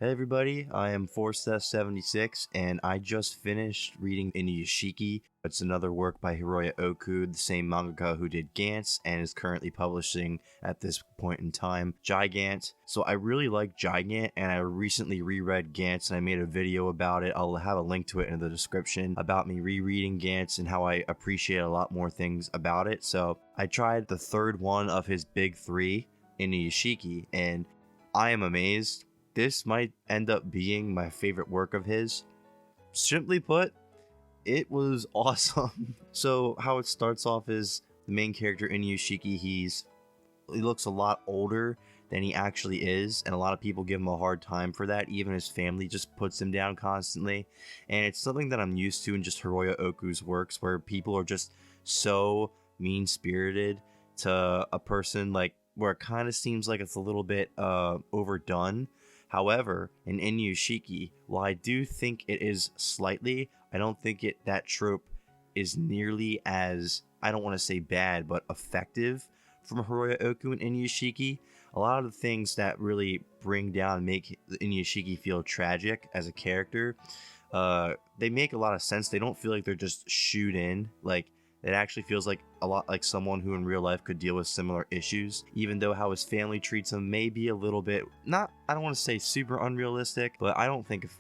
Hey everybody, I am Force76 and I just finished reading Inuyashiki. It's another work by Hiroya Oku, the same mangaka who did Gantz and is currently publishing at this point in time Gigant. So I really like Gigant and I recently reread Gantz and I made a video about it. I'll have a link to it in the description about me rereading Gantz and how I appreciate a lot more things about it. So I tried the third one of his big three, Inuyashiki, and I am amazed. This might end up being my favorite work of his. Simply put, it was awesome. So how it starts off is the main character Inuyashiki, he looks a lot older than he actually is, and a lot of people give him a hard time for that. Even his family just puts him down constantly. And it's something that I'm used to in just Hiroya Oku's works, where people are just so mean-spirited to a person, like where it kind of seems like it's a little bit overdone. However, in Inuyashiki, while I do think it is slightly, I don't think that trope is nearly as, I don't want to say bad, but effective from Hiroya Oku and Inuyashiki. A lot of the things that really bring down and make Inuyashiki feel tragic as a character, they make a lot of sense. They don't feel like they're just shooed in. Like, it actually feels like a lot like someone who in real life could deal with similar issues, even though how his family treats him may be a little bit, not, I don't want to say super unrealistic, but I don't think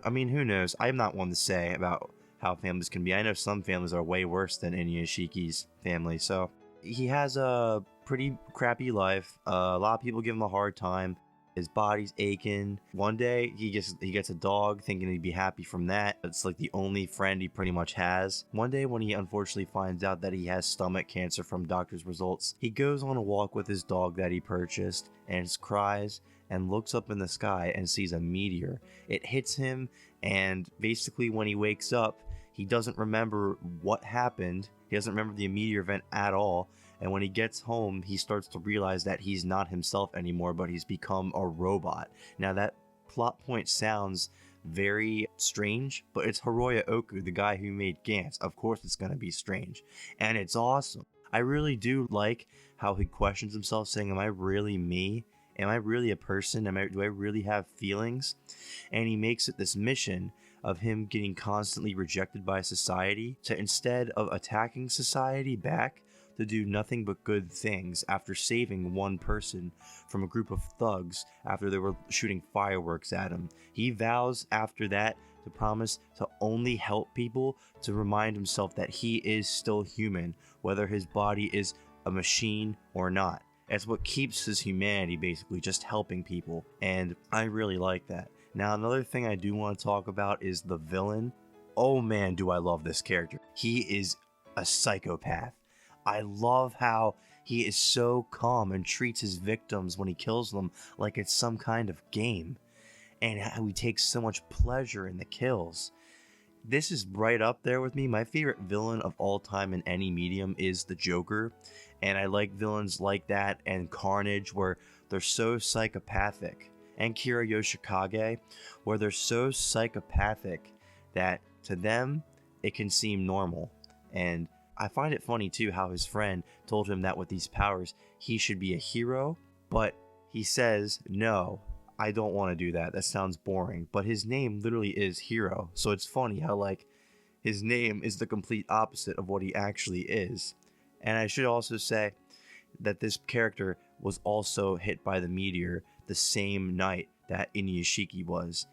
I mean, who knows? I'm not one to say about how families can be. I know some families are way worse than Inuyashiki's family, so he has a pretty crappy life. A lot of people give him a hard time. His body's aching. One day he gets a dog, thinking he'd be happy from that. It's like the only friend he pretty much has. One day when he unfortunately finds out that he has stomach cancer from doctor's results, he goes on a walk with his dog that he purchased and cries and looks up in the sky and sees a meteor. It hits him, and basically when he wakes up, he doesn't remember what happened. He doesn't remember the meteor event at all. And when he gets home, he starts to realize that he's not himself anymore, but he's become a robot. Now that plot point sounds very strange, but it's Hiroya Oku, the guy who made Gantz. Of course it's going to be strange. And it's awesome. I really do like how he questions himself, saying, am I really me? Am I really a person? Do I really have feelings? And he makes it this mission of him getting constantly rejected by society to, instead of attacking society back, to do nothing but good things after saving one person from a group of thugs after they were shooting fireworks at him. He vows after that to promise to only help people, to remind himself that he is still human, whether his body is a machine or not. That's what keeps his humanity, basically, just helping people, and I really like that. Now, another thing I do want to talk about is the villain. Oh man, do I love this character. He is a psychopath. I love how he is so calm and treats his victims when he kills them like it's some kind of game, and how he takes so much pleasure in the kills. This is right up there with me. My favorite villain of all time in any medium is the Joker, and I like villains like that and Carnage, where they're so psychopathic, and Kira Yoshikage, where they're so psychopathic that to them it can seem normal. And I find it funny too how his friend told him that with these powers he should be a hero, but he says, no, I don't want to do that. That sounds boring. But his name literally is Hero. So it's funny how, like, his name is the complete opposite of what he actually is. And I should also say that this character was also hit by the meteor the same night that Inuyashiki was.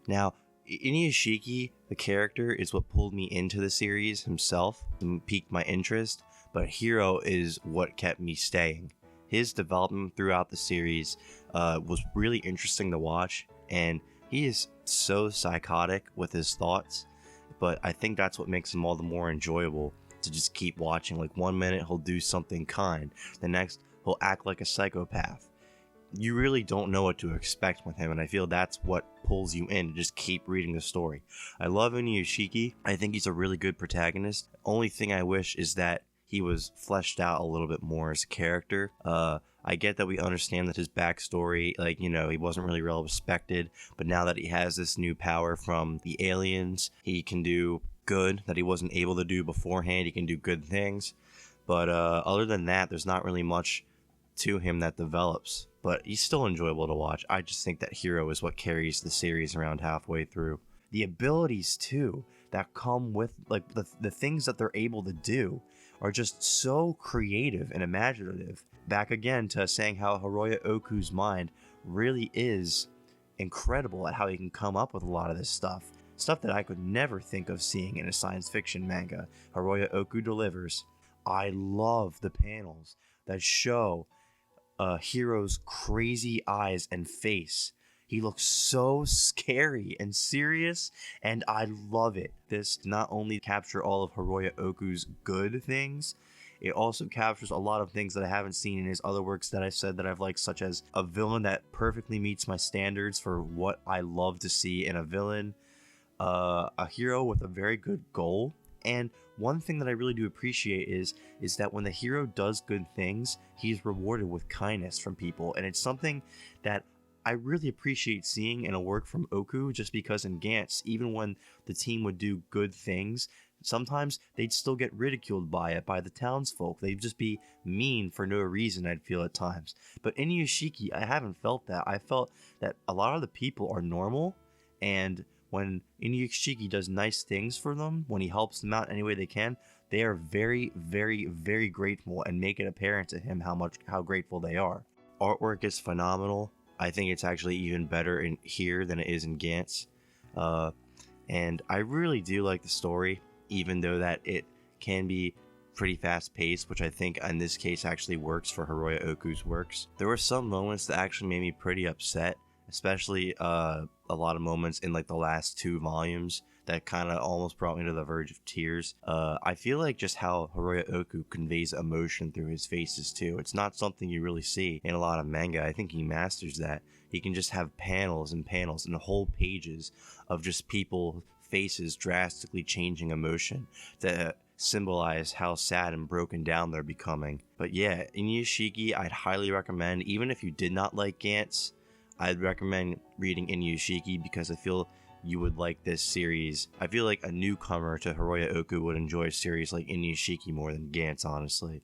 Now, Inuyashiki, the character, is what pulled me into the series himself and piqued my interest, but Hero is what kept me staying. His development throughout the series was really interesting to watch, and he is so psychotic with his thoughts, but I think that's what makes him all the more enjoyable to just keep watching. Like, one minute he'll do something kind, the next he'll act like a psychopath. You really don't know what to expect with him, and I feel that's what pulls you in to just keep reading the story. I love Inuyashiki. I think he's a really good protagonist. Only thing I wish is that he was fleshed out a little bit more as a character. I get that we understand that his backstory, like, you know, he wasn't really well respected, but now that he has this new power from the aliens, he can do good that he wasn't able to do beforehand. He can do good things. But other than that, there's not really much to him that develops, but he's still enjoyable to watch. I just think that Hero is what carries the series around halfway through. The abilities too that come with like the things that they're able to do are just so creative and imaginative. Back again to saying how Hiroya Oku's mind really is incredible at how he can come up with a lot of this stuff that I could never think of seeing in a science fiction manga. Hiroya Oku delivers. I love the panels that show Hero's crazy eyes and face. He looks so scary and serious, and I love it. This not only captures all of Hiroya Oku's good things, it also captures a lot of things that I haven't seen in his other works that I said that I've liked, such as a villain that perfectly meets my standards for what I love to see in a villain, a hero with a very good goal. And one thing that I really do appreciate is that when the hero does good things, he's rewarded with kindness from people. And it's something that I really appreciate seeing in a work from Oku, just because in Gantz, even when the team would do good things, sometimes they'd still get ridiculed by it, by the townsfolk. They'd just be mean for no reason, I'd feel at times. But in Inuyashiki, I haven't felt that. I felt that a lot of the people are normal, and when Inuyashiki does nice things for them, when he helps them out any way they can, they are very, very, very grateful and make it apparent to him how grateful they are. Artwork is phenomenal. I think it's actually even better in here than it is in Gantz. And I really do like the story, even though that it can be pretty fast paced, which I think in this case actually works for Hiroya Oku's works. There were some moments that actually made me pretty upset, especially a lot of moments in like the last 2 volumes that kind of almost brought me to the verge of tears. I feel like just how Hiroya Oku conveys emotion through his faces too. It's not something you really see in a lot of manga. I think he masters that. He can just have panels and panels and whole pages of just people faces drastically changing emotion to symbolize how sad and broken down they're becoming. But yeah, Inuyashiki I'd highly recommend. Even if you did not like Gantz, I'd recommend reading Inuyashiki because I feel you would like this series. I feel like a newcomer to Hiroya Oku would enjoy a series like Inuyashiki more than Gantz, honestly.